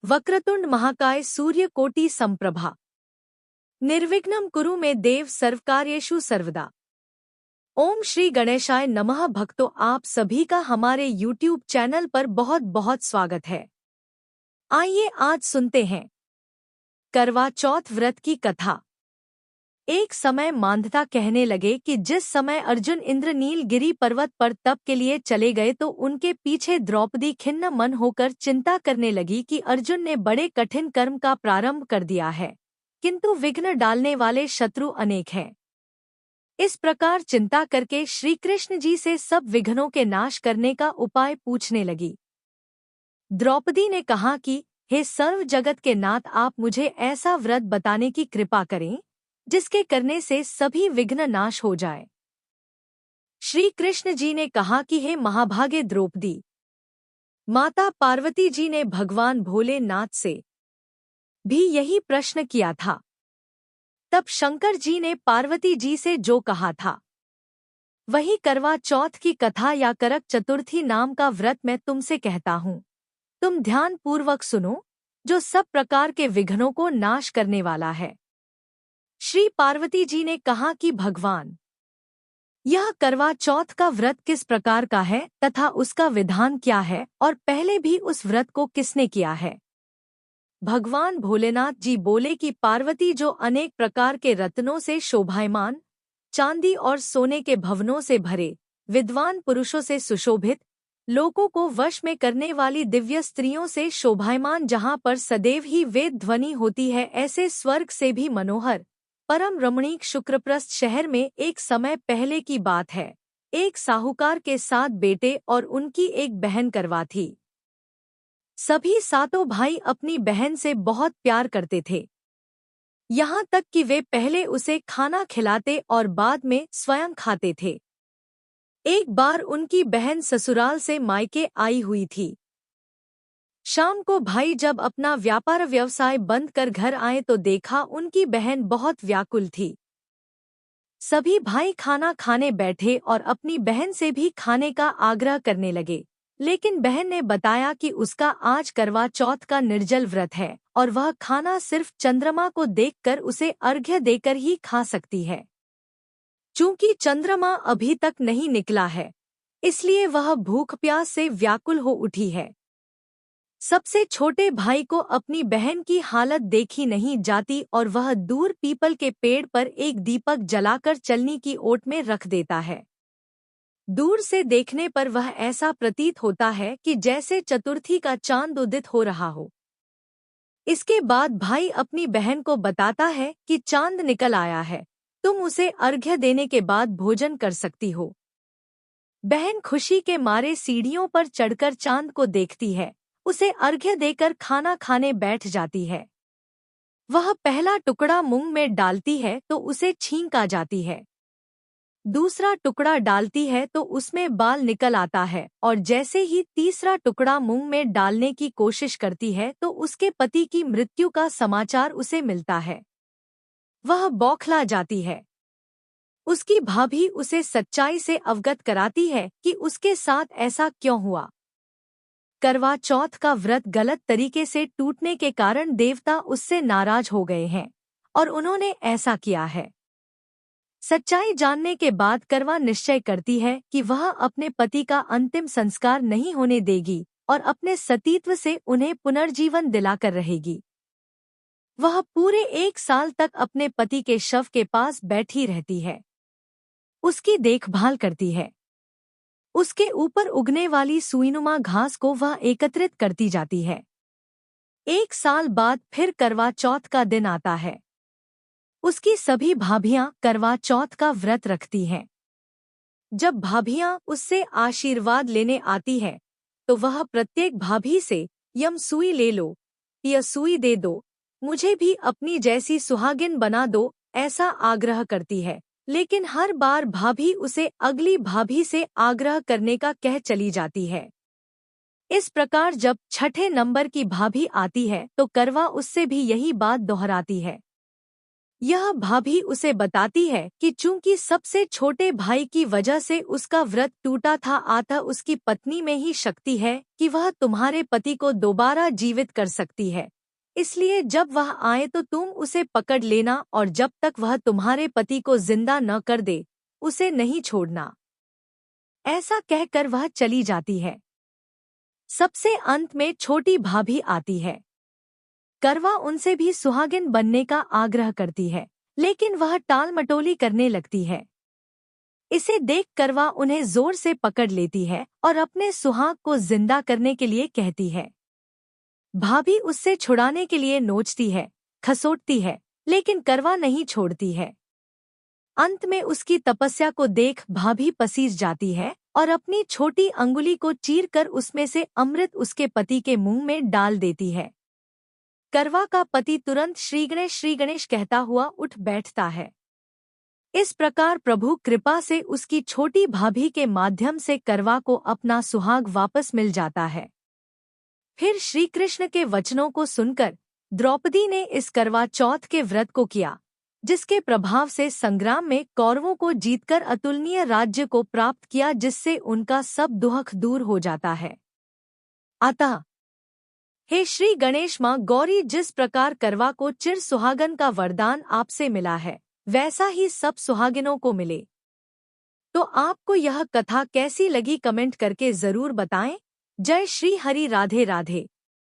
वक्रतुंड महाकाय सूर्यकोटि संप्रभा निर्विघ्नं कुरु मे देव सर्वकार्येषु सर्वदा। ओम श्री गणेशाय नमः। भक्तों, आप सभी का हमारे YouTube चैनल पर बहुत बहुत स्वागत है। आइए आज सुनते हैं करवा चौथ व्रत की कथा। एक समय मांधाता कहने लगे कि जिस समय अर्जुन इंद्रनील गिरी पर्वत पर तप के लिए चले गए तो उनके पीछे द्रौपदी खिन्न मन होकर चिंता करने लगी कि अर्जुन ने बड़े कठिन कर्म का प्रारंभ कर दिया है, किंतु विघ्न डालने वाले शत्रु अनेक हैं। इस प्रकार चिंता करके श्री कृष्ण जी से सब विघ्नों के नाश करने का उपाय पूछने लगी। द्रौपदी ने कहा कि हे सर्व जगत के नाथ, आप मुझे ऐसा व्रत बताने की कृपा करें जिसके करने से सभी विघ्न नाश हो जाए। श्री कृष्ण जी ने कहा कि हे महाभागे द्रौपदी, माता पार्वती जी ने भगवान भोलेनाथ से भी यही प्रश्न किया था। तब शंकर जी ने पार्वती जी से जो कहा था वही करवा चौथ की कथा या करक चतुर्थी नाम का व्रत मैं तुमसे कहता हूँ। तुम ध्यान पूर्वक सुनो, जो सब प्रकार के विघ्नों को नाश करने वाला है। श्री पार्वती जी ने कहा कि भगवान, यह करवा चौथ का व्रत किस प्रकार का है तथा उसका विधान क्या है, और पहले भी उस व्रत को किसने किया है। भगवान भोलेनाथ जी बोले कि पार्वती, जो अनेक प्रकार के रत्नों से शोभायमान, चांदी और सोने के भवनों से भरे, विद्वान पुरुषों से सुशोभित, लोगों को वश में करने वाली दिव्य स्त्रियों से शोभायमान, जहाँ पर सदैव ही वेद ध्वनि होती है, ऐसे स्वर्ग से भी मनोहर परम रमणीक शुक्रप्रस्थ शहर में एक समय पहले की बात है, एक साहूकार के 7 बेटे और उनकी एक बहन करवा थी। सभी सातों भाई अपनी बहन से बहुत प्यार करते थे, यहाँ तक कि वे पहले उसे खाना खिलाते और बाद में स्वयं खाते थे। एक बार उनकी बहन ससुराल से मायके आई हुई थी। शाम को भाई जब अपना व्यापार व्यवसाय बंद कर घर आए तो देखा उनकी बहन बहुत व्याकुल थी। सभी भाई खाना खाने बैठे और अपनी बहन से भी खाने का आग्रह करने लगे, लेकिन बहन ने बताया कि उसका आज करवा चौथ का निर्जल व्रत है और वह खाना सिर्फ चंद्रमा को देखकर उसे अर्घ्य देकर ही खा सकती है। चूंकि चंद्रमा अभी तक नहीं निकला है, इसलिए वह भूख प्यास से व्याकुल हो उठी है। सबसे छोटे भाई को अपनी बहन की हालत देखी नहीं जाती और वह दूर पीपल के पेड़ पर एक दीपक जलाकर चलनी की ओट में रख देता है। दूर से देखने पर वह ऐसा प्रतीत होता है कि जैसे चतुर्थी का चांद उदित हो रहा हो। इसके बाद भाई अपनी बहन को बताता है कि चांद निकल आया है, तुम उसे अर्घ्य देने के बाद भोजन कर सकती हो। बहन खुशी के मारे सीढ़ियों पर चढ़कर चांद को देखती है, उसे अर्घ्य देकर खाना खाने बैठ जाती है। वह पहला टुकड़ा मुंह में डालती है तो उसे छींक आ जाती है। दूसरा टुकड़ा डालती है तो उसमें बाल निकल आता है, और जैसे ही तीसरा टुकड़ा मुंह में डालने की कोशिश करती है तो उसके पति की मृत्यु का समाचार उसे मिलता है। वह बौखला जाती है। उसकी भाभी उसे सच्चाई से अवगत कराती है कि उसके साथ ऐसा क्यों हुआ। करवा चौथ का व्रत गलत तरीके से टूटने के कारण देवता उससे नाराज हो गए हैं और उन्होंने ऐसा किया है। सच्चाई जानने के बाद करवा निश्चय करती है कि वह अपने पति का अंतिम संस्कार नहीं होने देगी और अपने सतीत्व से उन्हें पुनर्जीवन दिलाकर रहेगी। वह पूरे 1 साल तक अपने पति के शव के पास बैठी रहती है, उसकी देखभाल करती है। उसके ऊपर उगने वाली सुईनुमा घास को वह एकत्रित करती जाती है। 1 साल बाद फिर करवा चौथ का दिन आता है। उसकी सभी भाभियां करवा चौथ का व्रत रखती हैं। जब भाभियां उससे आशीर्वाद लेने आती है तो वह प्रत्येक भाभी से यम सुई ले लो, यह सुई दे दो, मुझे भी अपनी जैसी सुहागिन बना दो, ऐसा आग्रह करती है। लेकिन हर बार भाभी उसे अगली भाभी से आग्रह करने का कह चली जाती है। इस प्रकार जब 6ठे नंबर की भाभी आती है तो करवा उससे भी यही बात दोहराती है। यह भाभी उसे बताती है कि चूंकि सबसे छोटे भाई की वजह से उसका व्रत टूटा था, अतः उसकी पत्नी में ही शक्ति है कि वह तुम्हारे पति को दोबारा जीवित कर सकती है। इसलिए जब वह आए तो तुम उसे पकड़ लेना और जब तक वह तुम्हारे पति को जिंदा न कर दे उसे नहीं छोड़ना। ऐसा कहकर वह चली जाती है। सबसे अंत में छोटी भाभी आती है। करवा उनसे भी सुहागिन बनने का आग्रह करती है, लेकिन वह टाल मटोली करने लगती है। इसे देख करवा उन्हें जोर से पकड़ लेती है और अपने सुहाग को जिंदा करने के लिए कहती है। भाभी उससे छुड़ाने के लिए नोचती है, खसोटती है, लेकिन करवा नहीं छोड़ती है। अंत में उसकी तपस्या को देख भाभी पसीज जाती है और अपनी छोटी अंगुली को चीरकर उसमें से अमृत उसके पति के मुंह में डाल देती है। करवा का पति तुरंत श्री गणेश कहता हुआ उठ बैठता है। इस प्रकार प्रभु कृपा से उसकी छोटी भाभी के माध्यम से करवा को अपना सुहाग वापस मिल जाता है। फिर श्री कृष्ण के वचनों को सुनकर द्रौपदी ने इस करवा चौथ के व्रत को किया, जिसके प्रभाव से संग्राम में कौरवों को जीतकर अतुलनीय राज्य को प्राप्त किया, जिससे उनका सब दुख दूर हो जाता है। अतः हे श्री गणेश माँ गौरी, जिस प्रकार करवा को चिर सुहागन का वरदान आपसे मिला है, वैसा ही सब सुहागिनों को मिले। तो आपको यह कथा कैसी लगी कमेंट करके जरूर बताएं। जय श्री हरि, राधे राधे।